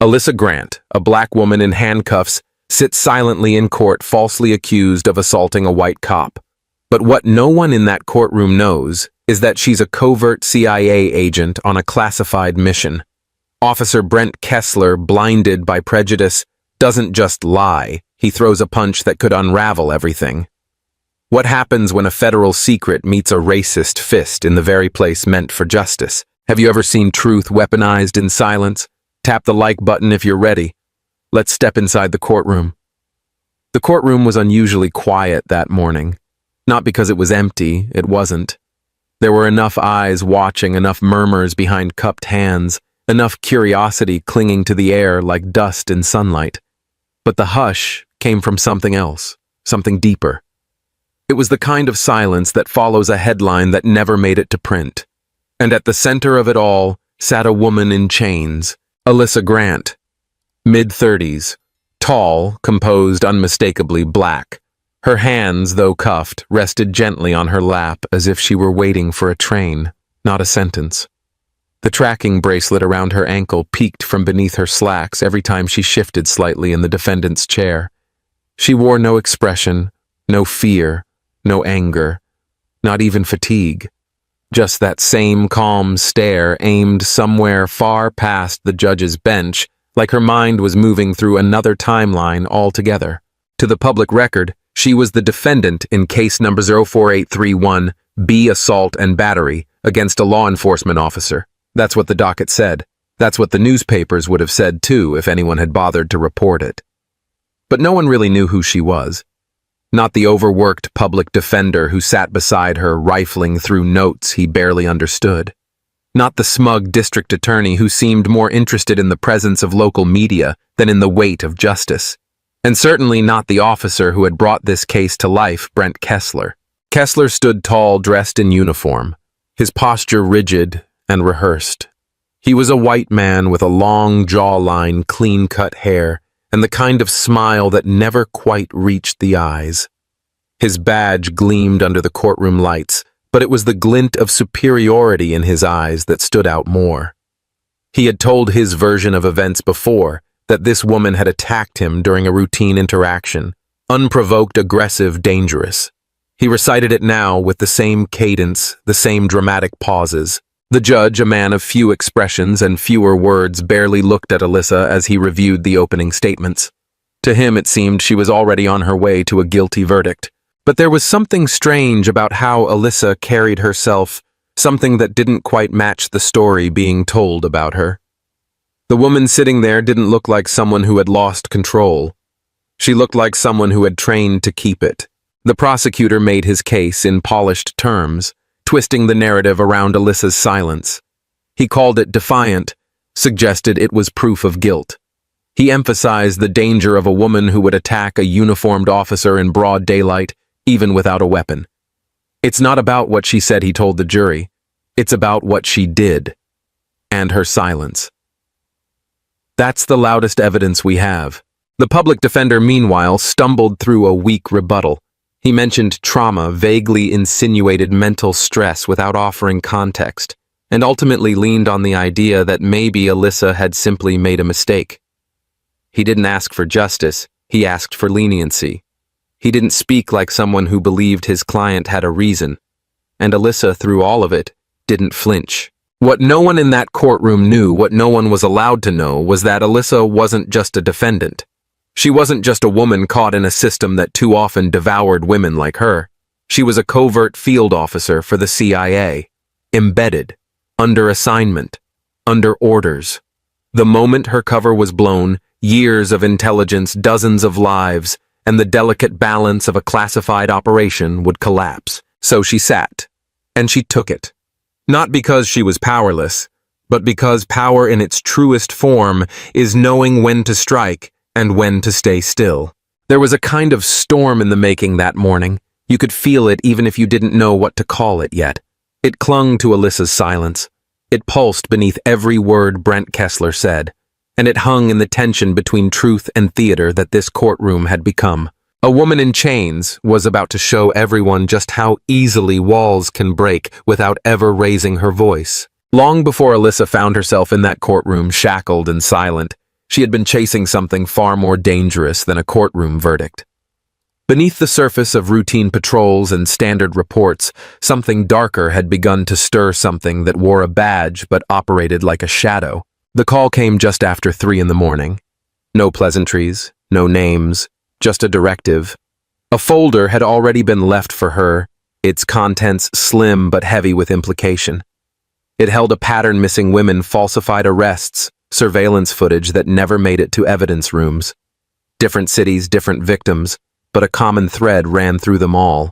Alyssa Grant, a black woman in handcuffs, sits silently in court falsely accused of assaulting a white cop. But what no one in that courtroom knows is that she's a covert CIA agent on a classified mission. Officer Brent Kessler, blinded by prejudice, doesn't just lie, he throws a punch that could unravel everything. What happens when a federal secret meets a racist fist in the very place meant for justice? Have you ever seen truth weaponized in silence? Tap the like button if you're ready. Let's step inside the courtroom. The courtroom was unusually quiet that morning. Not because it was empty, it wasn't. There were enough eyes watching, enough murmurs behind cupped hands, enough curiosity clinging to the air like dust in sunlight. But the hush came from something else, something deeper. It was the kind of silence that follows a headline that never made it to print. And at the center of it all sat a woman in chains, Alyssa Grant. Mid-30s, tall, composed, unmistakably black. Her hands, though cuffed, rested gently on her lap as if she were waiting for a train, not a sentence. The tracking bracelet around her ankle peeked from beneath her slacks every time she shifted slightly in the defendant's chair. She wore no expression, no fear, no anger, not even fatigue. Just that same calm stare aimed somewhere far past the judge's bench, like her mind was moving through another timeline altogether. To the public record, she was the defendant in case number 04831, B assault and battery, against a law enforcement officer. That's what the docket said. That's what the newspapers would have said too if anyone had bothered to report it. But no one really knew who she was. Not the overworked public defender who sat beside her rifling through notes he barely understood. Not the smug district attorney who seemed more interested in the presence of local media than in the weight of justice. And certainly not the officer who had brought this case to life, Brent Kessler. Kessler stood tall, dressed in uniform, his posture rigid and rehearsed. He was a white man with a long jawline, clean-cut hair, and the kind of smile that never quite reached the eyes. His badge gleamed under the courtroom lights, but it was the glint of superiority in his eyes that stood out more. He had told his version of events before, that this woman had attacked him during a routine interaction, unprovoked, aggressive, dangerous. He recited it now with the same cadence, the same dramatic pauses. The judge, a man of few expressions and fewer words, barely looked at Alyssa as he reviewed the opening statements. To him, it seemed she was already on her way to a guilty verdict. But there was something strange about how Alyssa carried herself, something that didn't quite match the story being told about her. The woman sitting there didn't look like someone who had lost control. She looked like someone who had trained to keep it. The prosecutor made his case in polished terms, twisting the narrative around Alyssa's silence. He called it defiant, suggested it was proof of guilt. He emphasized the danger of a woman who would attack a uniformed officer in broad daylight, even without a weapon. It's not about what she said, he told the jury. It's about what she did, and her silence. That's the loudest evidence we have. The public defender, meanwhile, stumbled through a weak rebuttal. He mentioned trauma, vaguely insinuated mental stress without offering context, and ultimately leaned on the idea that maybe Alyssa had simply made a mistake. He didn't ask for justice, he asked for leniency. He didn't speak like someone who believed his client had a reason, and Alyssa, through all of it, didn't flinch. What no one in that courtroom knew, what no one was allowed to know, was that Alyssa wasn't just a defendant. She wasn't just a woman caught in a system that too often devoured women like her. She was a covert field officer for the CIA, embedded, under assignment, under orders. The moment her cover was blown, years of intelligence, dozens of lives, and the delicate balance of a classified operation would collapse. So she sat, and she took it. Not because she was powerless, but because power in its truest form is knowing when to strike and when to stay still. There was a kind of storm in the making that morning. You could feel it even if you didn't know what to call it yet. It clung to Alyssa's silence. It pulsed beneath every word Brent Kessler said, and it hung in the tension between truth and theater that this courtroom had become. A woman in chains was about to show everyone just how easily walls can break without ever raising her voice. Long before Alyssa found herself in that courtroom, shackled and silent, She had been chasing something far more dangerous than a courtroom verdict. Beneath the surface of routine patrols and standard reports, something darker had begun to stir, something that wore a badge but operated like a shadow. The call came just after 3 in the morning. No pleasantries, no names, just a directive. A folder had already been left for her, its contents slim but heavy with implication. It held a pattern: missing women, falsified arrests, surveillance footage that never made it to evidence rooms. Different cities, different victims, but a common thread ran through them all.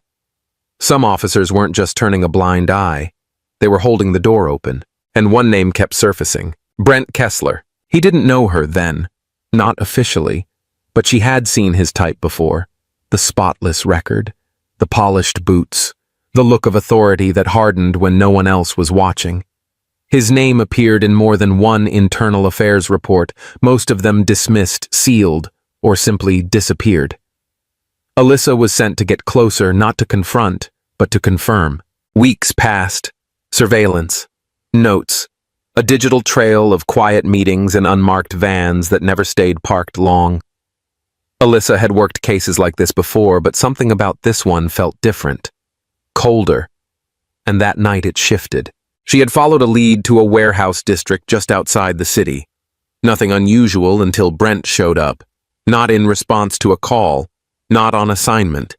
Some officers weren't just turning a blind eye. They were holding the door open, and one name kept surfacing: Brent Kessler. He didn't know her then, not officially, but she had seen his type before. The spotless record, the polished boots, the look of authority that hardened when no one else was watching. His name appeared in more than one internal affairs report, most of them dismissed, sealed, or simply disappeared. Alyssa was sent to get closer, not to confront, but to confirm. Weeks passed. Surveillance. Notes. A digital trail of quiet meetings and unmarked vans that never stayed parked long. Alyssa had worked cases like this before, but something about this one felt different. Colder. And that night it shifted. She had followed a lead to a warehouse district just outside the city. Nothing unusual until Brent showed up. Not in response to a call. Not on assignment.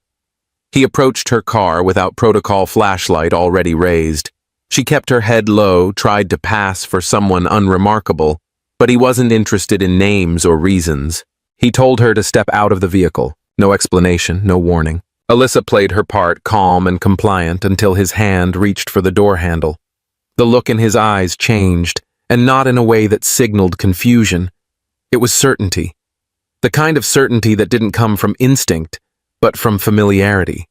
He approached her car without protocol flashlight already raised. She kept her head low, tried to pass for someone unremarkable, but he wasn't interested in names or reasons. He told her to step out of the vehicle. No explanation, no warning. Alyssa played her part, calm and compliant, until his hand reached for the door handle. The look in his eyes changed, and not in a way that signaled confusion. It was certainty. The kind of certainty that didn't come from instinct, but from familiarity.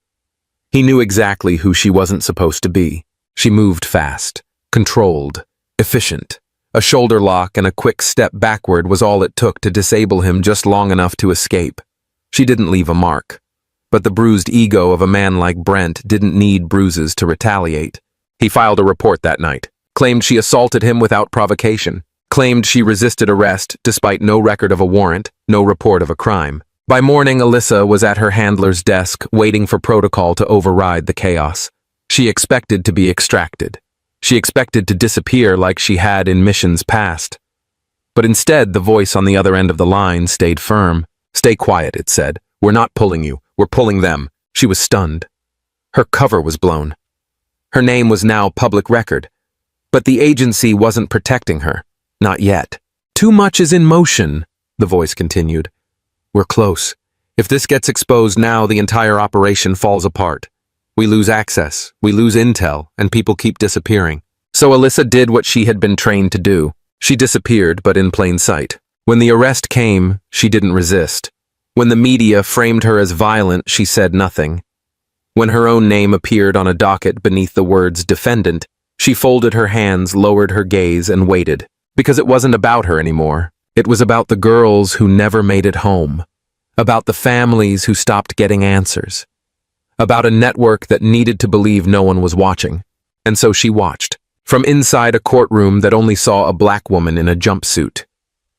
He knew exactly who she wasn't supposed to be. She moved fast, controlled, efficient. A shoulder lock and a quick step backward was all it took to disable him just long enough to escape. She didn't leave a mark. But the bruised ego of a man like Brent didn't need bruises to retaliate. He filed a report that night, claimed she assaulted him without provocation, claimed she resisted arrest despite no record of a warrant, no report of a crime. By morning, Alyssa was at her handler's desk, waiting for protocol to override the chaos. She expected to be extracted. She expected to disappear like she had in missions past. But instead, the voice on the other end of the line stayed firm. "Stay quiet," it said. "We're not pulling you. We're pulling them." She was stunned. Her cover was blown. Her name was now public record. But the agency wasn't protecting her. Not yet. "Too much is in motion," the voice continued. "We're close. If this gets exposed now, the entire operation falls apart. We lose access, we lose intel, and people keep disappearing." So Alyssa did what she had been trained to do. She disappeared, but in plain sight. When the arrest came, she didn't resist. When the media framed her as violent, she said nothing. When her own name appeared on a docket beneath the words defendant, she folded her hands, lowered her gaze, and waited. Because it wasn't about her anymore. It was about the girls who never made it home. About the families who stopped getting answers. About a network that needed to believe no one was watching. And so she watched. From inside a courtroom that only saw a black woman in a jumpsuit.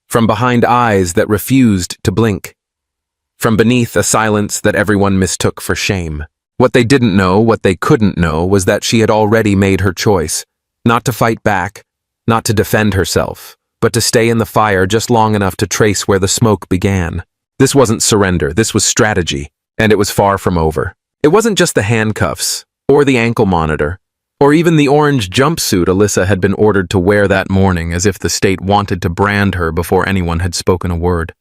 From behind eyes that refused to blink. From beneath a silence that everyone mistook for shame. What they didn't know, what they couldn't know, was that she had already made her choice. Not to fight back, not to defend herself, but to stay in the fire just long enough to trace where the smoke began. This wasn't surrender, this was strategy, and it was far from over. It wasn't just the handcuffs, or the ankle monitor, or even the orange jumpsuit Alyssa had been ordered to wear that morning, as if the state wanted to brand her before anyone had spoken a word.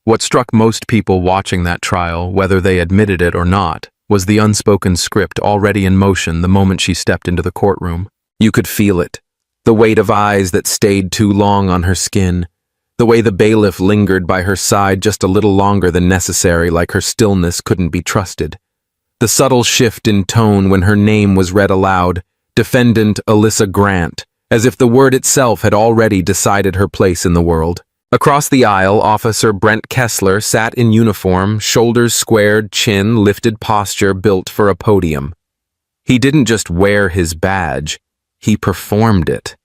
What struck most people watching that trial, whether they admitted it or not, was the unspoken script already in motion the moment she stepped into the courtroom. You could feel it. The weight of eyes that stayed too long on her skin. The way the bailiff lingered by her side just a little longer than necessary, like her stillness couldn't be trusted. The subtle shift in tone when her name was read aloud, Defendant Alyssa Grant, as if the word itself had already decided her place in the world. Across the aisle, Officer Brent Kessler sat in uniform, shoulders squared, chin lifted, posture built for a podium. He didn't just wear his badge, he performed it.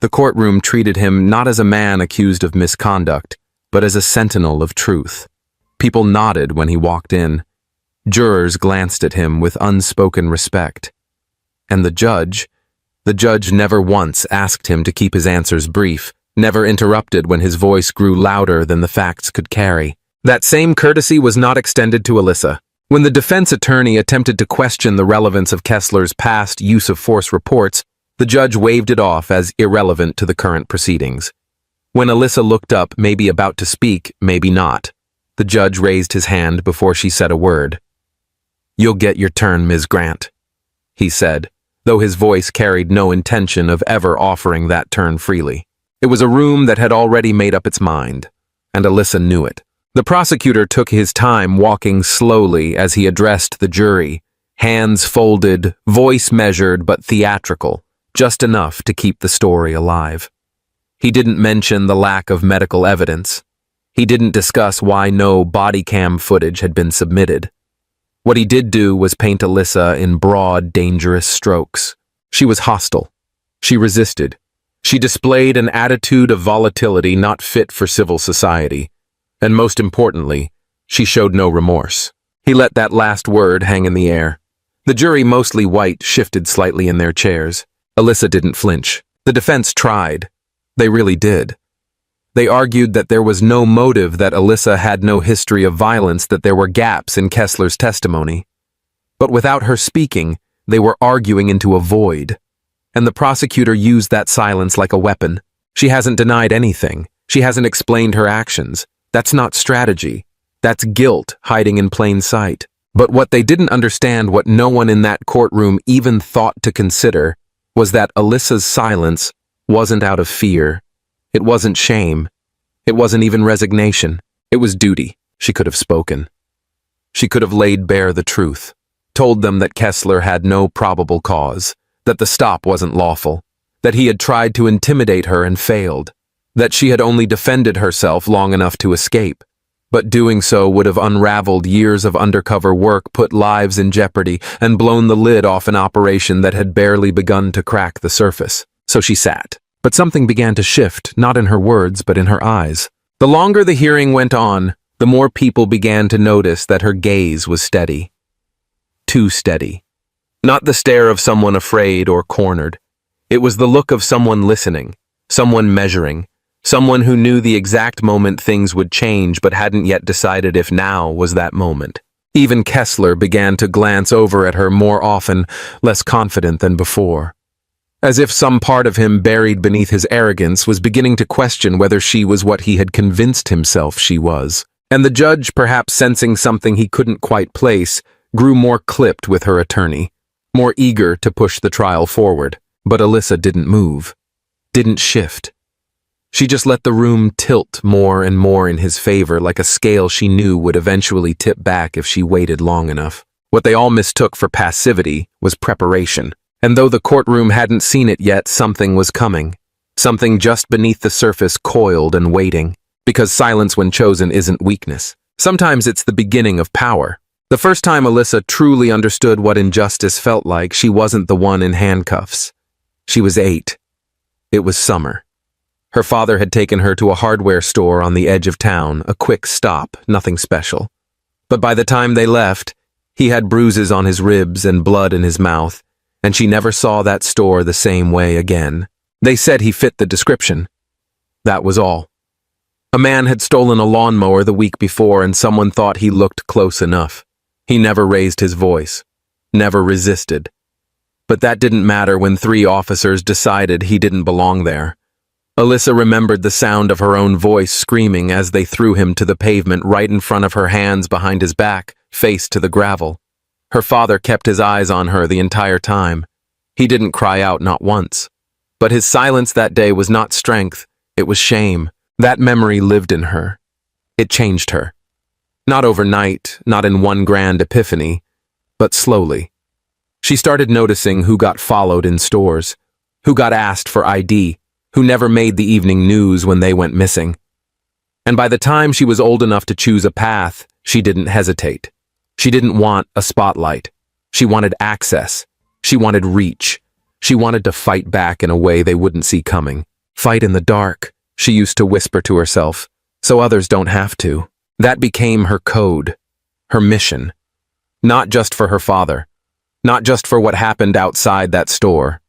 The courtroom treated him not as a man accused of misconduct, but as a sentinel of truth. People nodded when he walked in. Jurors glanced at him with unspoken respect. And the judge never once asked him to keep his answers brief, never interrupted when his voice grew louder than the facts could carry. That same courtesy was not extended to Alyssa. When the defense attorney attempted to question the relevance of Kessler's past use of force reports, the judge waved it off as irrelevant to the current proceedings. When Alyssa looked up, maybe about to speak, maybe not, the judge raised his hand before she said a word. "You'll get your turn, Ms. Grant," he said, though his voice carried no intention of ever offering that turn freely. It was a room that had already made up its mind, and Alyssa knew it. The prosecutor took his time walking slowly as he addressed the jury, hands folded, voice measured but theatrical, just enough to keep the story alive. He didn't mention the lack of medical evidence. He didn't discuss why no body cam footage had been submitted. What he did do was paint Alyssa in broad, dangerous strokes. She was hostile. She resisted. She displayed an attitude of volatility not fit for civil society. And most importantly, she showed no remorse. He let that last word hang in the air. The jury, mostly white, shifted slightly in their chairs. Alyssa didn't flinch. The defense tried. They really did. They argued that there was no motive, that Alyssa had no history of violence, that there were gaps in Kessler's testimony. But without her speaking, they were arguing into a void. And the prosecutor used that silence like a weapon. She hasn't denied anything. She hasn't explained her actions. That's not strategy. That's guilt hiding in plain sight. But what they didn't understand, what no one in that courtroom even thought to consider, was that Alyssa's silence wasn't out of fear. It wasn't shame. It wasn't even resignation. It was duty. She could have spoken. She could have laid bare the truth, told them that Kessler had no probable cause, that the stop wasn't lawful, that he had tried to intimidate her and failed, that she had only defended herself long enough to escape, but doing so would have unraveled years of undercover work, put lives in jeopardy, and blown the lid off an operation that had barely begun to crack the surface. So she sat. But something began to shift, not in her words, but in her eyes. The longer the hearing went on, the more people began to notice that her gaze was steady. Too steady. Not the stare of someone afraid or cornered. It was the look of someone listening, someone measuring, someone who knew the exact moment things would change but hadn't yet decided if now was that moment. Even Kessler began to glance over at her more often, less confident than before. As if some part of him buried beneath his arrogance was beginning to question whether she was what he had convinced himself she was. And the judge, perhaps sensing something he couldn't quite place, grew more clipped with her attorney, more eager to push the trial forward. But Alyssa didn't move, didn't shift. She just let the room tilt more and more in his favor, like a scale she knew would eventually tip back if she waited long enough. What they all mistook for passivity was preparation. And though the courtroom hadn't seen it yet, something was coming. Something just beneath the surface, coiled and waiting. Because silence when chosen isn't weakness. Sometimes it's the beginning of power. The first time Alyssa truly understood what injustice felt like, she wasn't the one in handcuffs. She was 8. It was summer. Her father had taken her to a hardware store on the edge of town, a quick stop, nothing special. But by the time they left, he had bruises on his ribs and blood in his mouth, and she never saw that store the same way again. They said he fit the description. That was all. A man had stolen a lawnmower the week before, and someone thought he looked close enough. He never raised his voice, never resisted. But that didn't matter when 3 officers decided he didn't belong there. Alyssa remembered the sound of her own voice screaming as they threw him to the pavement right in front of her, hands behind his back, face to the gravel. Her father kept his eyes on her the entire time. He didn't cry out, not once. But his silence that day was not strength, it was shame. That memory lived in her. It changed her. Not overnight, not in one grand epiphany, but slowly. She started noticing who got followed in stores, who got asked for ID, who never made the evening news when they went missing. And by the time she was old enough to choose a path, she didn't hesitate. She didn't want a spotlight. She wanted access. She wanted reach. She wanted to fight back in a way they wouldn't see coming. Fight in the dark, she used to whisper to herself, so others don't have to. That became her code, her mission. Not just for her father, not just for what happened outside that store,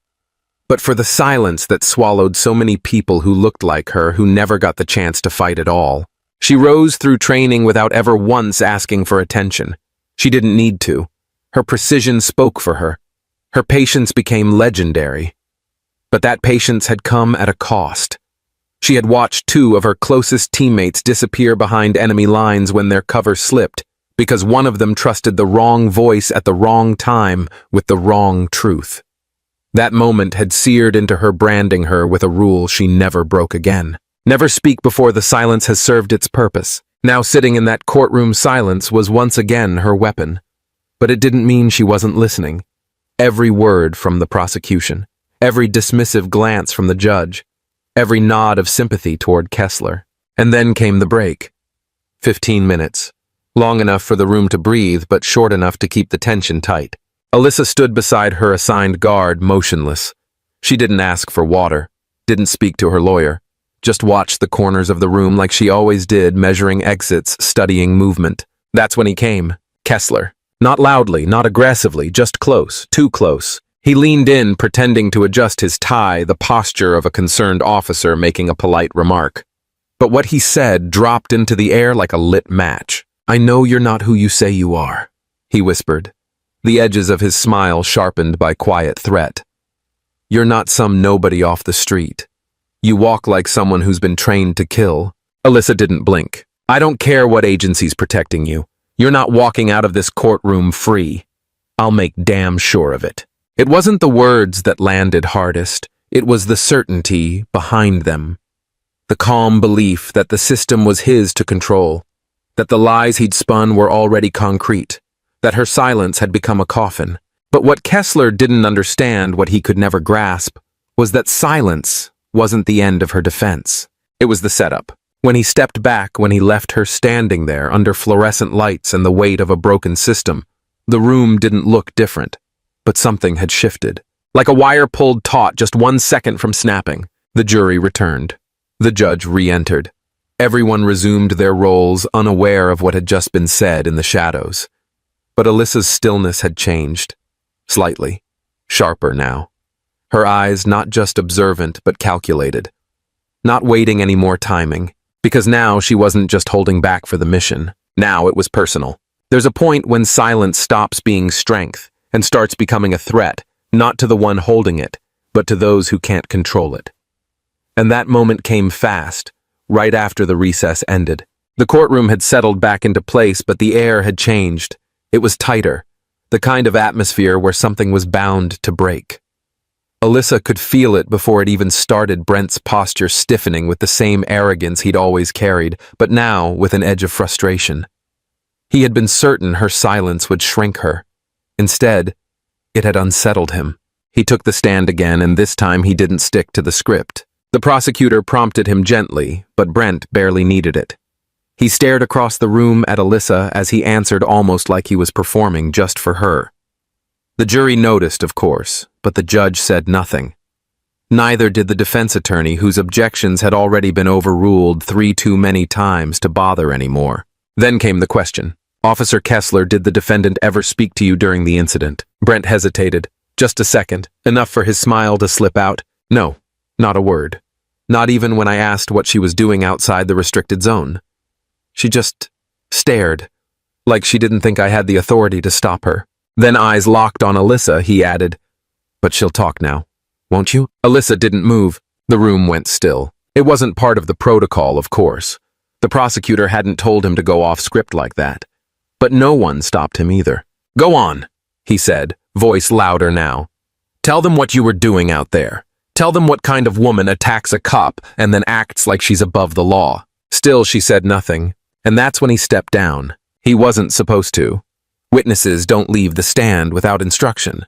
but for the silence that swallowed so many people who looked like her who never got the chance to fight at all. She rose through training without ever once asking for attention. She didn't need to. Her precision spoke for her. Her patience became legendary. But that patience had come at a cost. She had watched two of her closest teammates disappear behind enemy lines when their cover slipped, because one of them trusted the wrong voice at the wrong time with the wrong truth. That moment had seared into her, branding her with a rule she never broke again. Never speak before the silence has served its purpose. Now sitting in that courtroom silence was once again her weapon. But it didn't mean she wasn't listening. Every word from the prosecution, every dismissive glance from the judge, every nod of sympathy toward Kessler. And then came the break. 15 minutes. Long enough for the room to breathe, but short enough to keep the tension tight. Alyssa stood beside her assigned guard, motionless. She didn't ask for water, didn't speak to her lawyer, just watched the corners of the room like she always did, measuring exits, studying movement. That's when he came, Kessler. Not loudly, not aggressively, just close, too close. He leaned in, pretending to adjust his tie, the posture of a concerned officer making a polite remark. But what he said dropped into the air like a lit match. "I know you're not who you say you are," he whispered, the edges of his smile sharpened by quiet threat. "You're not some nobody off the street. You walk like someone who's been trained to kill." Alyssa didn't blink. "I don't care what agency's protecting you. You're not walking out of this courtroom free. I'll make damn sure of it." It wasn't the words that landed hardest. It was the certainty behind them. The calm belief that the system was his to control, that the lies he'd spun were already concrete, that her silence had become a coffin. But what Kessler didn't understand, what he could never grasp, was that silence wasn't the end of her defense. It was the setup. When he stepped back, when he left her standing there under fluorescent lights and the weight of a broken system, the room didn't look different, but something had shifted. Like a wire pulled taut just 1 second from snapping, the jury returned. The judge re-entered. Everyone resumed their roles, unaware of what had just been said in the shadows. But Alyssa's stillness had changed. Slightly. Sharper now. Her eyes not just observant, but calculated. Not waiting any more timing. Because now she wasn't just holding back for the mission. Now it was personal. There's a point when silence stops being strength and starts becoming a threat, not to the one holding it, but to those who can't control it. And that moment came fast, right after the recess ended. The courtroom had settled back into place, but the air had changed. It was tighter, the kind of atmosphere where something was bound to break. Alyssa could feel it before it even started, Brent's posture stiffening with the same arrogance he'd always carried, but now with an edge of frustration. He had been certain her silence would shrink her. Instead, it had unsettled him. He took the stand again, and this time he didn't stick to the script. The prosecutor prompted him gently, but Brent barely needed it. He stared across the room at Alyssa as he answered, almost like he was performing just for her. The jury noticed, of course, but the judge said nothing. Neither did the defense attorney, whose objections had already been overruled 3 too many times to bother anymore. Then came the question. "Officer Kessler, did the defendant ever speak to you during the incident?" Brent hesitated. Just a second, enough for his smile to slip out. "No, not a word. Not even when I asked what she was doing outside the restricted zone. She just stared, like she didn't think I had the authority to stop her." Then eyes locked on Alyssa, he added, "But she'll talk now, won't you?" Alyssa didn't move. The room went still. It wasn't part of the protocol, of course. The prosecutor hadn't told him to go off script like that. But no one stopped him either. "Go on," he said, voice louder now. "Tell them what you were doing out there. Tell them what kind of woman attacks a cop and then acts like she's above the law." Still, she said nothing, and that's when he stepped down. He wasn't supposed to. Witnesses don't leave the stand without instruction.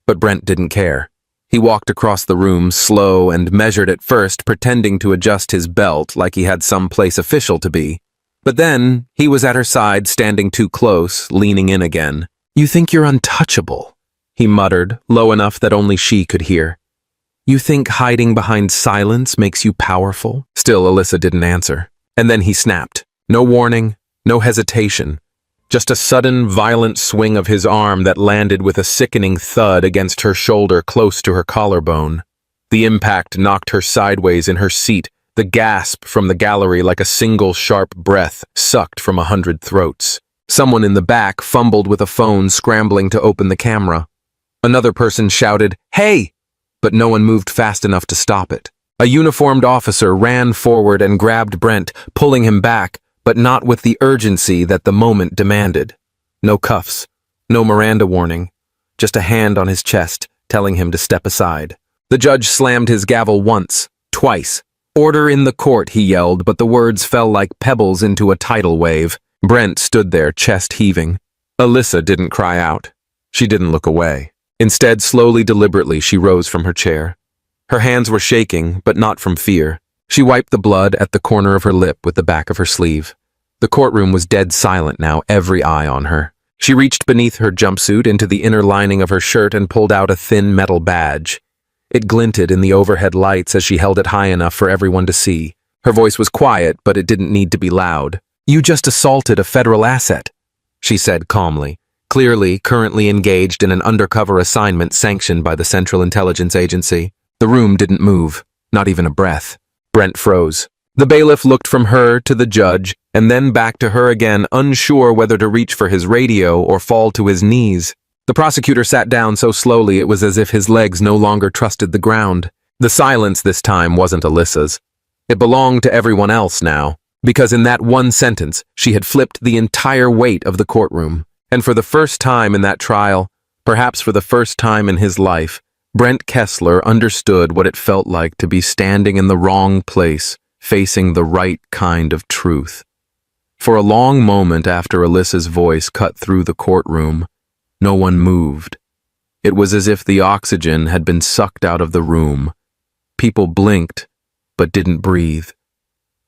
But Brent didn't care. He walked across the room, slow and measured at first, pretending to adjust his belt like he had some place official to be. But then, he was at her side, standing too close, leaning in again. "You think you're untouchable," he muttered, low enough that only she could hear. You think hiding behind silence makes you powerful? Still, Alyssa didn't answer. And then he snapped. No warning, no hesitation. Just a sudden, violent swing of his arm that landed with a sickening thud against her shoulder close to her collarbone. The impact knocked her sideways in her seat, the gasp from the gallery like a single sharp breath sucked from 100 throats. Someone in the back fumbled with a phone, scrambling to open the camera. Another person shouted, "Hey!" but no one moved fast enough to stop it. A uniformed officer ran forward and grabbed Brent, pulling him back, but not with the urgency that the moment demanded. No cuffs, no Miranda warning, just a hand on his chest telling him to step aside. The judge slammed his gavel once, twice. "Order in the court," he yelled, but the words fell like pebbles into a tidal wave. Brent stood there, chest heaving. Alyssa didn't cry out. She didn't look away. Instead, slowly, deliberately, she rose from her chair. Her hands were shaking, but not from fear. She wiped the blood at the corner of her lip with the back of her sleeve. The courtroom was dead silent now, every eye on her. She reached beneath her jumpsuit into the inner lining of her shirt and pulled out a thin metal badge. It glinted in the overhead lights as she held it high enough for everyone to see. Her voice was quiet, but it didn't need to be loud. "You just assaulted a federal asset," she said calmly, clearly currently engaged in an undercover assignment sanctioned by the Central Intelligence Agency. The room didn't move, not even a breath. Brent froze. The bailiff looked from her to the judge, and then back to her again, unsure whether to reach for his radio or fall to his knees. The prosecutor sat down so slowly it was as if his legs no longer trusted the ground. The silence this time wasn't Alyssa's. It belonged to everyone else now, because in that one sentence, she had flipped the entire weight of the courtroom. And for the first time in that trial, perhaps for the first time in his life, Brent Kessler understood what it felt like to be standing in the wrong place, facing the right kind of truth. For a long moment after Alyssa's voice cut through the courtroom, no one moved. It was as if the oxygen had been sucked out of the room. People blinked, but didn't breathe.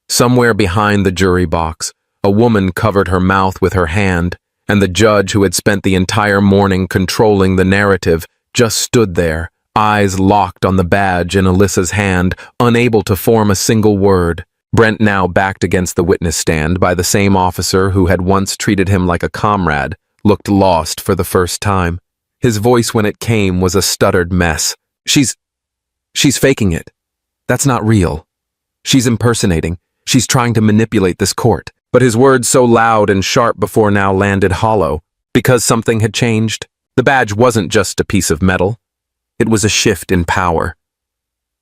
Somewhere behind the jury box, a woman covered her mouth with her hand, and the judge, who had spent the entire morning controlling the narrative, just stood there, eyes locked on the badge in Alyssa's hand, unable to form a single word. Brent, now backed against the witness stand by the same officer who had once treated him like a comrade, looked lost for the first time. His voice when it came was a stuttered mess. She's faking it. That's not real. She's impersonating. She's trying to manipulate this court." But his words, so loud and sharp before now, landed hollow, because something had changed. The badge wasn't just a piece of metal. It was a shift in power.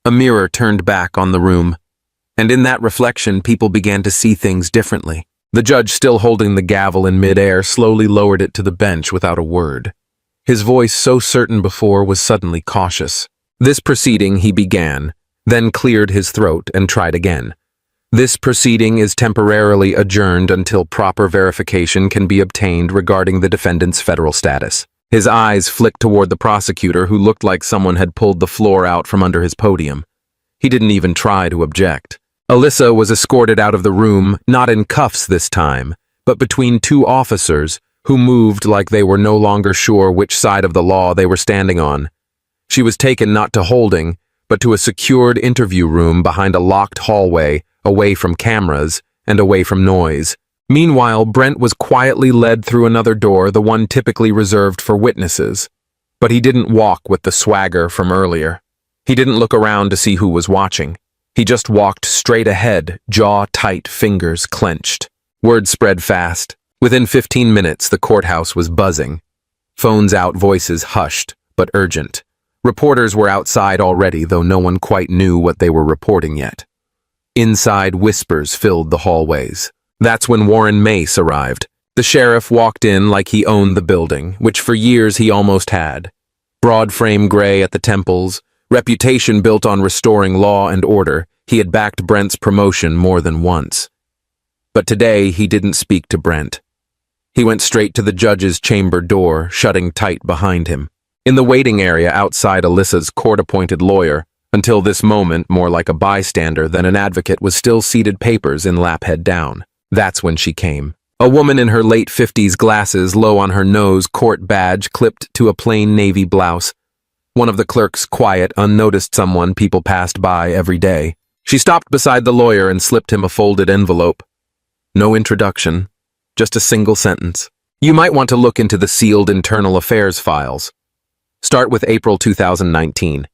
A mirror turned back on the room, and in that reflection, people began to see things differently. The judge, still holding the gavel in midair, slowly lowered it to the bench without a word. His voice, so certain before, was suddenly cautious. "This proceeding," he began, then cleared his throat and tried again. "This proceeding is temporarily adjourned until proper verification can be obtained regarding the defendant's federal status." His eyes flicked toward the prosecutor, who looked like someone had pulled the floor out from under his podium. He didn't even try to object. Alyssa was escorted out of the room, not in cuffs this time, but between two officers who moved like they were no longer sure which side of the law they were standing on. She was taken not to holding, but to a secured interview room behind a locked hallway, away from cameras and away from noise. Meanwhile, Brent was quietly led through another door, the one typically reserved for witnesses. But he didn't walk with the swagger from earlier. He didn't look around to see who was watching. He just walked straight ahead, jaw tight, fingers clenched. Word spread fast. Within 15 minutes, the courthouse was buzzing. Phones out, voices hushed, but urgent. Reporters were outside already, though no one quite knew what they were reporting yet. Inside, whispers filled the hallways. That's when Warren Mace arrived. The sheriff walked in like he owned the building, which for years he almost had. Broad frame gray at the temples, reputation built on restoring law and order, he had backed Brent's promotion more than once. But today he didn't speak to Brent. He went straight to the judge's chamber door, shutting tight behind him. In the waiting area outside Alyssa's court-appointed lawyer, until this moment more like a bystander than an advocate, was still seated, papers in lap, head down. That's when she came. A woman in her late 50s, glasses low on her nose, court badge clipped to a plain navy blouse. One of the clerk's quiet, unnoticed someone people passed by every day. She stopped beside the lawyer and slipped him a folded envelope. No introduction, just a single sentence. You might want to look into the sealed internal affairs files. Start with April 2019.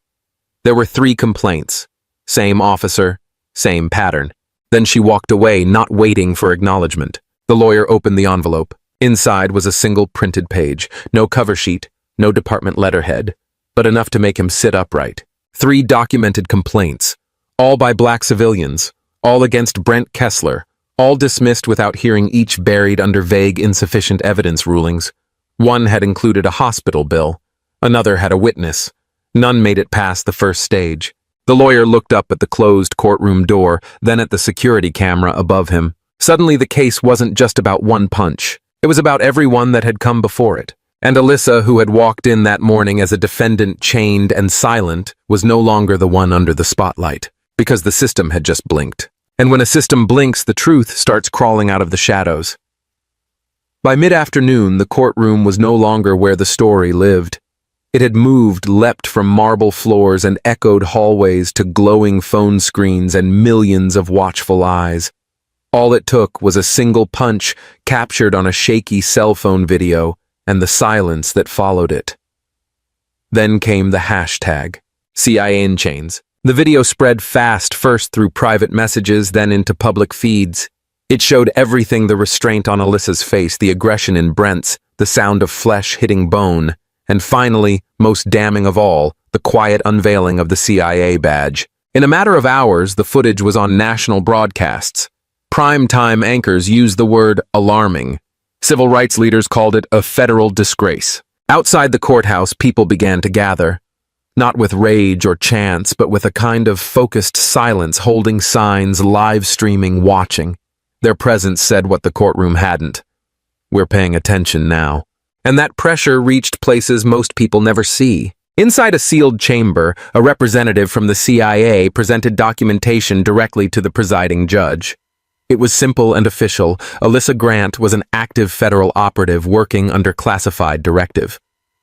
There were 3 complaints. Same officer, same pattern. Then she walked away, not waiting for acknowledgement. The lawyer opened the envelope. Inside was a single printed page. No cover sheet, no department letterhead, but enough to make him sit upright. 3 documented complaints, all by black civilians, all against Brent Kessler, all dismissed without hearing, each buried under vague, insufficient evidence rulings. One had included a hospital bill. Another had a witness. None made it past the first stage. The lawyer looked up at the closed courtroom door, then at the security camera above him. Suddenly the case wasn't just about one punch. It was about everyone that had come before it. And Alyssa, who had walked in that morning as a defendant, chained and silent, was no longer the one under the spotlight, because the system had just blinked. And when a system blinks, the truth starts crawling out of the shadows. By mid-afternoon, the courtroom was no longer where the story lived. It had moved, leapt from marble floors and echoed hallways to glowing phone screens and millions of watchful eyes. All it took was a single punch captured on a shaky cell phone video and the silence that followed it. Then came the hashtag, CIA in chains. The video spread fast, first through private messages, then into public feeds. It showed everything: the restraint on Alyssa's face, the aggression in Brent's, the sound of flesh hitting bone, and finally, most damning of all, the quiet unveiling of the CIA badge. In a matter of hours, the footage was on national broadcasts. Prime-time anchors used the word alarming. Civil rights leaders called it a federal disgrace. Outside the courthouse, people began to gather. Not with rage or chants, but with a kind of focused silence, holding signs, live streaming, watching. Their presence said what the courtroom hadn't. We're paying attention now. And that pressure reached places most people never see. Inside a sealed chamber, a representative from the CIA presented documentation directly to the presiding judge. It was simple and official. Alyssa Grant was an active federal operative working under classified directive.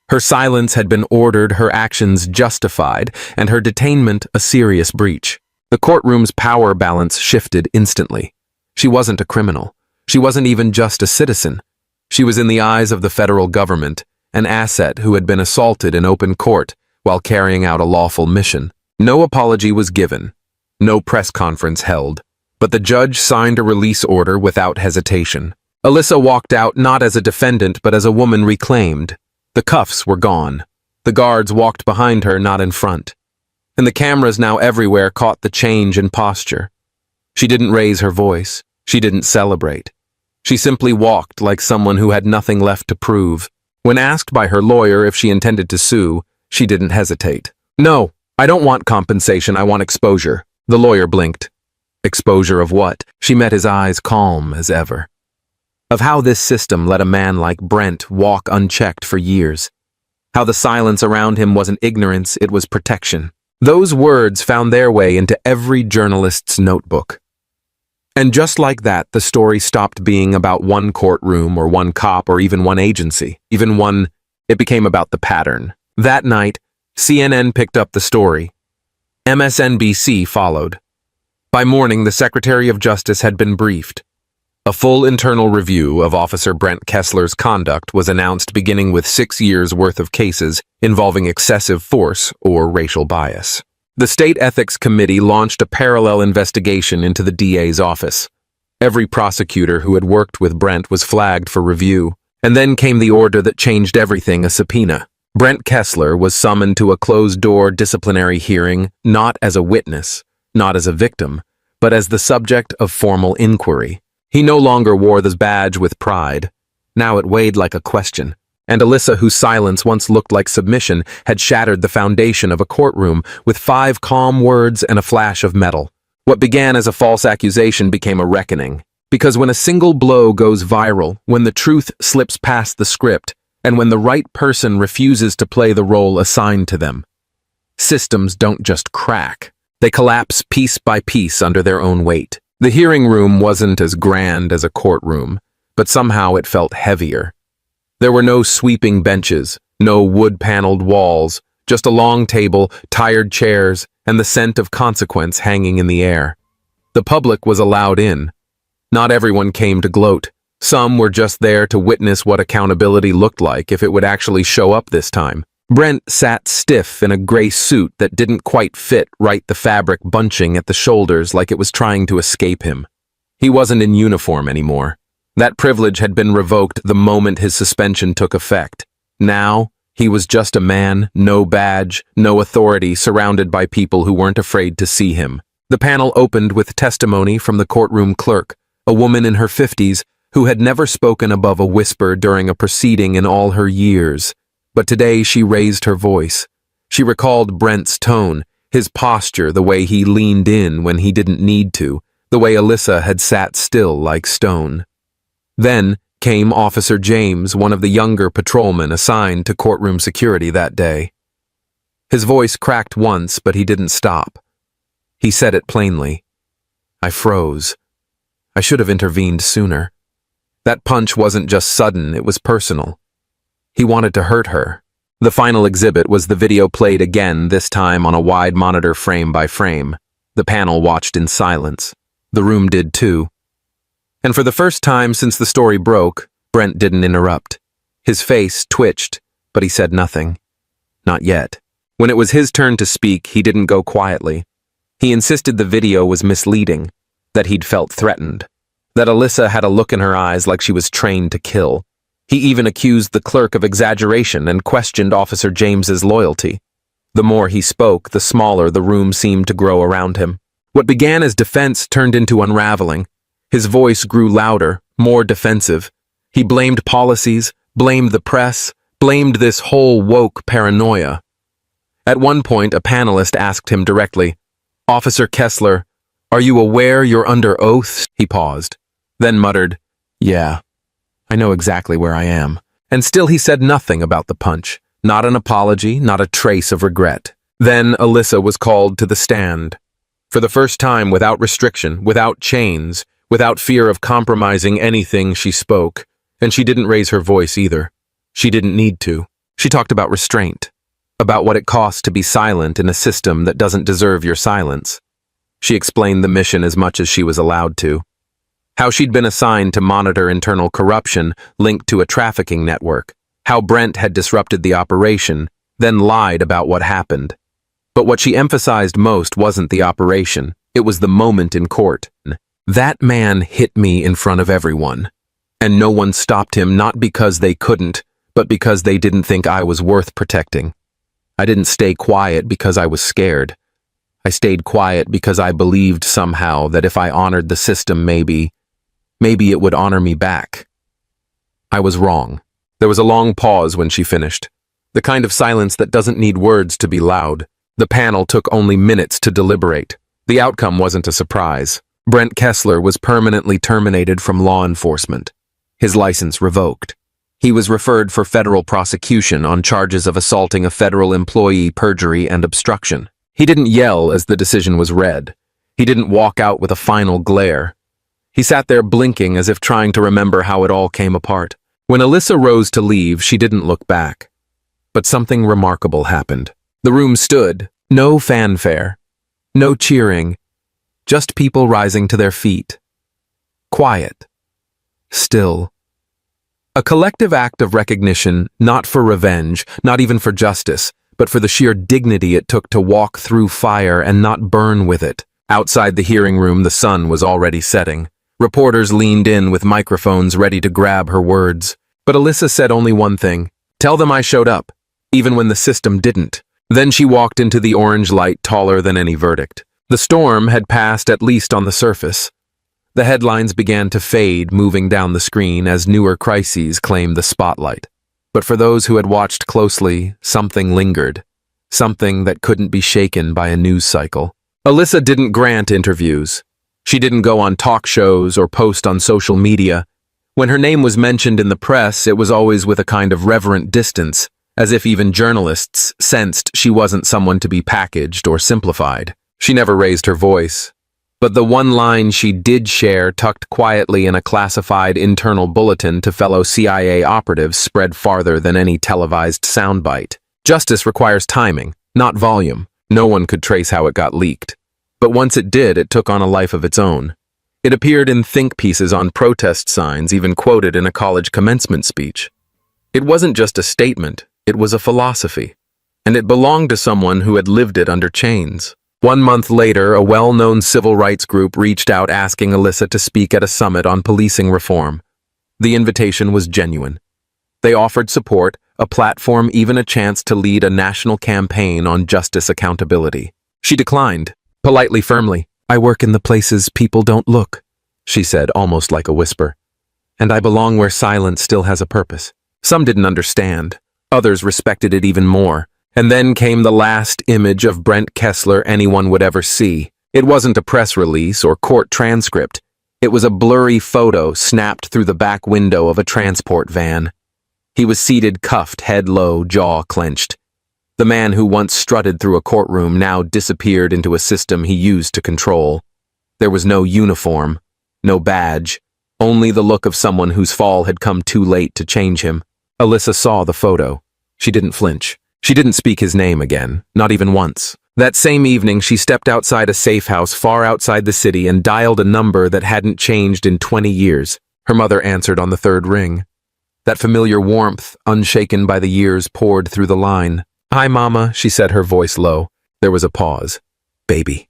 Her silence had been ordered, her actions justified, and her detainment a serious breach. The courtroom's power balance shifted instantly. She wasn't a criminal. She wasn't even just a citizen. She was, in the eyes of the federal government, an asset who had been assaulted in open court while carrying out a lawful mission. No apology was given. No press conference held. But the judge signed a release order without hesitation. Alyssa walked out not as a defendant but as a woman reclaimed. The cuffs were gone. The guards walked behind her, not in front. And the cameras now everywhere caught the change in posture. She didn't raise her voice. She didn't celebrate. She simply walked like someone who had nothing left to prove. When asked by her lawyer if she intended to sue, she didn't hesitate. "No, I don't want compensation, I want exposure." The lawyer blinked. Exposure of what? She met his eyes, calm as ever. Of how this system let a man like Brent walk unchecked for years. How the silence around him wasn't ignorance, it was protection. Those words found their way into every journalist's notebook. And just like that, the story stopped being about one courtroom or one cop or even one agency. It became about the pattern. That night, CNN picked up the story. MSNBC followed. By morning, the Secretary of Justice had been briefed. A full internal review of Officer Brent Kessler's conduct was announced, beginning with 6 years' worth of cases involving excessive force or racial bias. The State Ethics Committee launched a parallel investigation into the DA's office. Every prosecutor who had worked with Brent was flagged for review. And then came the order that changed everything: a subpoena. Brent Kessler was summoned to a closed-door disciplinary hearing, not as a witness, not as a victim, but as the subject of formal inquiry. He no longer wore this badge with pride. Now it weighed like a question. And Alyssa, whose silence once looked like submission, had shattered the foundation of a courtroom with 5 calm words and a flash of metal. What began as a false accusation became a reckoning. Because when a single blow goes viral, when the truth slips past the script, and when the right person refuses to play the role assigned to them, systems don't just crack. They collapse piece by piece under their own weight. The hearing room wasn't as grand as a courtroom, but somehow it felt heavier. There were no sweeping benches, no wood-paneled walls, Just a long table, tired chairs, and the scent of consequence hanging in the air. The public was allowed in. Not everyone came to gloat. Some were just there to witness what accountability looked like if it would actually show up this time. Brent sat stiff in a gray suit that didn't quite fit right, the fabric bunching at the shoulders like it was trying to escape him. He wasn't in uniform anymore. That privilege had been revoked the moment his suspension took effect. Now, he was just a man, no badge, no authority, surrounded by people who weren't afraid to see him. The panel opened with testimony from the courtroom clerk, a woman in her 50s who had never spoken above a whisper during a proceeding in all her years. But today she raised her voice. She recalled Brent's tone, his posture, the way he leaned in when he didn't need to, the way Alyssa had sat still like stone. Then came Officer James, one of the younger patrolmen assigned to courtroom security that day. His voice cracked once, but he didn't stop. He said it plainly. I froze. I should have intervened sooner. That punch wasn't just sudden, it was personal. He wanted to hurt her. The final exhibit was the video played again, this time on a wide monitor frame by frame. The panel watched in silence. The room did too. And for the first time since the story broke, Brent didn't interrupt. His face twitched, but he said nothing. Not yet. When it was his turn to speak, he didn't go quietly. He insisted the video was misleading, that he'd felt threatened, that Alyssa had a look in her eyes like she was trained to kill. He even accused the clerk of exaggeration and questioned Officer James's loyalty. The more he spoke, the smaller the room seemed to grow around him. What began as defense turned into unraveling. His voice grew louder, more defensive. He blamed policies, blamed the press, blamed this whole woke paranoia. At one point, a panelist asked him directly, "Officer Kessler, are you aware you're under oath?" He paused, then muttered, "Yeah. I know exactly where I am." And still he said nothing about the punch. Not an apology, not a trace of regret. Then Alyssa was called to the stand. For the first time, without restriction, without chains, without fear of compromising anything, she spoke. And she didn't raise her voice either. She didn't need to. She talked about restraint, about what it costs to be silent in a system that doesn't deserve your silence. She explained the mission as much as she was allowed to. How she'd been assigned to monitor internal corruption linked to a trafficking network. How Brent had disrupted the operation, then lied about what happened. But what she emphasized most wasn't the operation, it was the moment in court. That man hit me in front of everyone. And no one stopped him, not because they couldn't, but because they didn't think I was worth protecting. I didn't stay quiet because I was scared. I stayed quiet because I believed somehow that if I honored the system, maybe it would honor me back. I was wrong. There was a long pause when she finished. The kind of silence that doesn't need words to be loud. The panel took only minutes to deliberate. The outcome wasn't a surprise. Brent Kessler was permanently terminated from law enforcement. His license revoked. He was referred for federal prosecution on charges of assaulting a federal employee, perjury, and obstruction. He didn't yell as the decision was read. He didn't walk out with a final glare. He sat there blinking as if trying to remember how it all came apart. When Alyssa rose to leave, she didn't look back. But something remarkable happened. The room stood, no fanfare, no cheering, just people rising to their feet. Quiet. Still. A collective act of recognition, not for revenge, not even for justice, but for the sheer dignity it took to walk through fire and not burn with it. Outside the hearing room, the sun was already setting. Reporters leaned in with microphones ready to grab her words. But Alyssa said only one thing. "Tell them I showed up, even when the system didn't." Then she walked into the orange light taller than any verdict. The storm had passed, at least on the surface. The headlines began to fade, moving down the screen as newer crises claimed the spotlight. But for those who had watched closely, something lingered. Something that couldn't be shaken by a news cycle. Alyssa didn't grant interviews. She didn't go on talk shows or post on social media. When her name was mentioned in the press, it was always with a kind of reverent distance, as if even journalists sensed she wasn't someone to be packaged or simplified. She never raised her voice. But the one line she did share, tucked quietly in a classified internal bulletin to fellow CIA operatives, spread farther than any televised soundbite. Justice requires timing, not volume. No one could trace how it got leaked. But once it did, it took on a life of its own. It appeared in think pieces on protest signs, even quoted in a college commencement speech. It wasn't just a statement, it was a philosophy. And it belonged to someone who had lived it under chains. 1 month later, a well-known civil rights group reached out asking Alyssa to speak at a summit on policing reform. The invitation was genuine. They offered support, a platform, even a chance to lead a national campaign on justice accountability. She declined, politely, firmly. "I work in the places people don't look," she said, almost like a whisper. "And I belong where silence still has a purpose." Some didn't understand. Others respected it even more. And then came the last image of Brent Kessler anyone would ever see. It wasn't a press release or court transcript. It was a blurry photo snapped through the back window of a transport van. He was seated, cuffed, head low, jaw clenched. The man who once strutted through a courtroom now disappeared into a system he used to control. There was no uniform, no badge, only the look of someone whose fall had come too late to change him. Alyssa saw the photo. She didn't flinch. She didn't speak his name again, not even once. That same evening, she stepped outside a safe house far outside the city and dialed a number that hadn't changed in 20 years. Her mother answered on the third ring. That familiar warmth, unshaken by the years, poured through the line. "Hi, Mama," she said, her voice low. There was a pause. "Baby,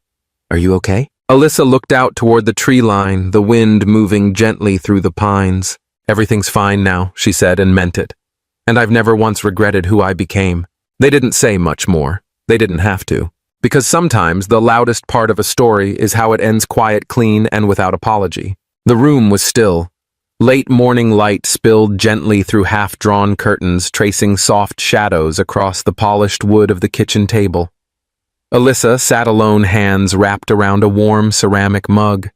are you okay?" Alyssa looked out toward the tree line, the wind moving gently through the pines. "Everything's fine now," she said, and meant it. "And I've never once regretted who I became." They didn't say much more. They didn't have to. Because sometimes the loudest part of a story is how it ends quiet, clean, and without apology. The room was still. Late morning light spilled gently through half-drawn curtains, tracing soft shadows across the polished wood of the kitchen table. Alyssa sat alone, hands wrapped around a warm ceramic mug.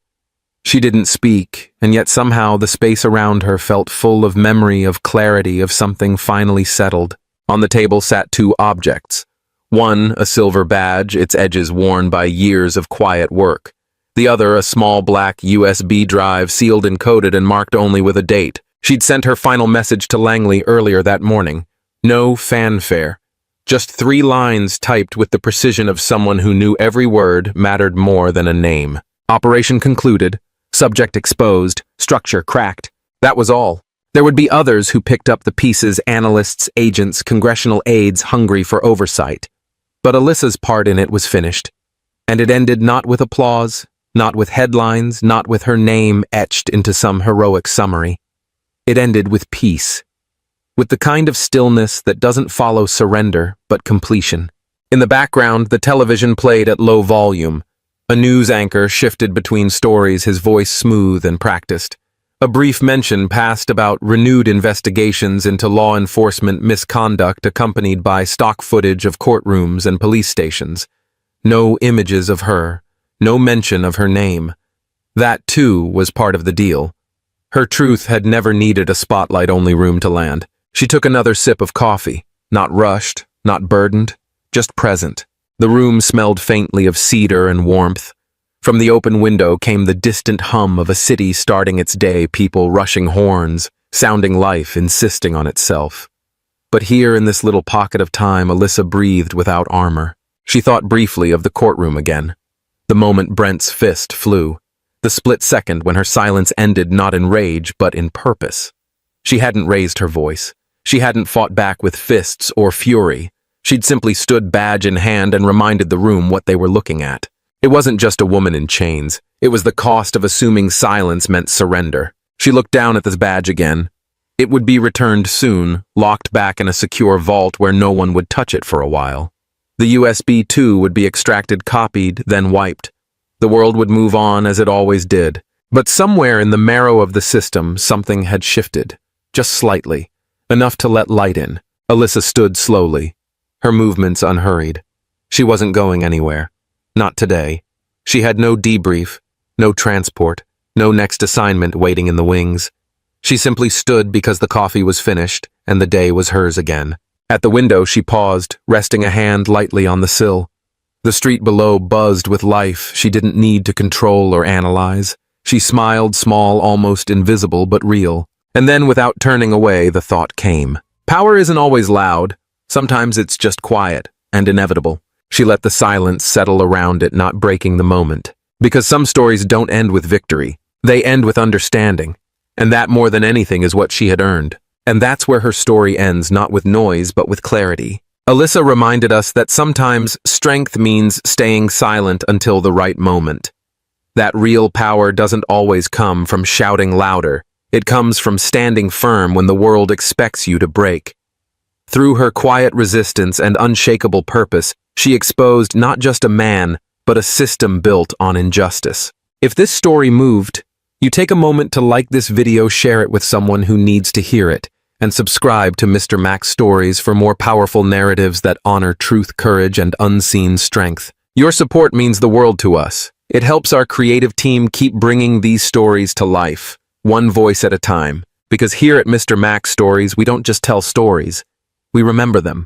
She didn't speak, and yet somehow the space around her felt full of memory, of clarity, of something finally settled. On the table sat 2 objects. One, a silver badge, its edges worn by years of quiet work. The other, a small black USB drive, sealed and coded and marked only with a date. She'd sent her final message to Langley earlier that morning. No fanfare. Just 3 lines typed with the precision of someone who knew every word mattered more than a name. Operation concluded. Subject exposed. Structure cracked. That was all. There would be others who picked up the pieces, analysts, agents, congressional aides hungry for oversight. But Alyssa's part in it was finished. And it ended not with applause, not with headlines, not with her name etched into some heroic summary. It ended with peace. With the kind of stillness that doesn't follow surrender, but completion. In the background, the television played at low volume. A news anchor shifted between stories, his voice smooth and practiced. A brief mention passed about renewed investigations into law enforcement misconduct accompanied by stock footage of courtrooms and police stations. No images of her, no mention of her name. That, too, was part of the deal. Her truth had never needed a spotlight-only room to land. She took another sip of coffee, not rushed, not burdened, just present. The room smelled faintly of cedar and warmth. From the open window came the distant hum of a city starting its day, people rushing horns, sounding life, insisting on itself. But here in this little pocket of time, Alyssa breathed without armor. She thought briefly of the courtroom again. The moment Brent's fist flew. The split second when her silence ended not in rage, but in purpose. She hadn't raised her voice. She hadn't fought back with fists or fury. She'd simply stood badge in hand and reminded the room what they were looking at. It wasn't just a woman in chains. It was the cost of assuming silence meant surrender. She looked down at this badge again. It would be returned soon, locked back in a secure vault where no one would touch it for a while. The USB too would be extracted, copied, then wiped. The world would move on as it always did. But somewhere in the marrow of the system, something had shifted. Just slightly. Enough to let light in. Alyssa stood slowly, her movements unhurried. She wasn't going anywhere. Not today. She had no debrief, no transport, no next assignment waiting in the wings. She simply stood because the coffee was finished and the day was hers again. At the window, she paused, resting a hand lightly on the sill. The street below buzzed with life she didn't need to control or analyze. She smiled, small, almost invisible, but real. And then, without turning away, the thought came. Power isn't always loud. Sometimes it's just quiet and inevitable. She let the silence settle around it, not breaking the moment. Because some stories don't end with victory. They end with understanding. And that more than anything is what she had earned. And that's where her story ends, not with noise, but with clarity. Alyssa reminded us that sometimes strength means staying silent until the right moment. That real power doesn't always come from shouting louder. It comes from standing firm when the world expects you to break. Through her quiet resistance and unshakable purpose, she exposed not just a man, but a system built on injustice. If this story moved, you take a moment to like this video, share it with someone who needs to hear it, and subscribe to Mr. Max Stories for more powerful narratives that honor truth, courage, and unseen strength. Your support means the world to us. It helps our creative team keep bringing these stories to life, one voice at a time. Because here at Mr. Max Stories, we don't just tell stories, we remember them.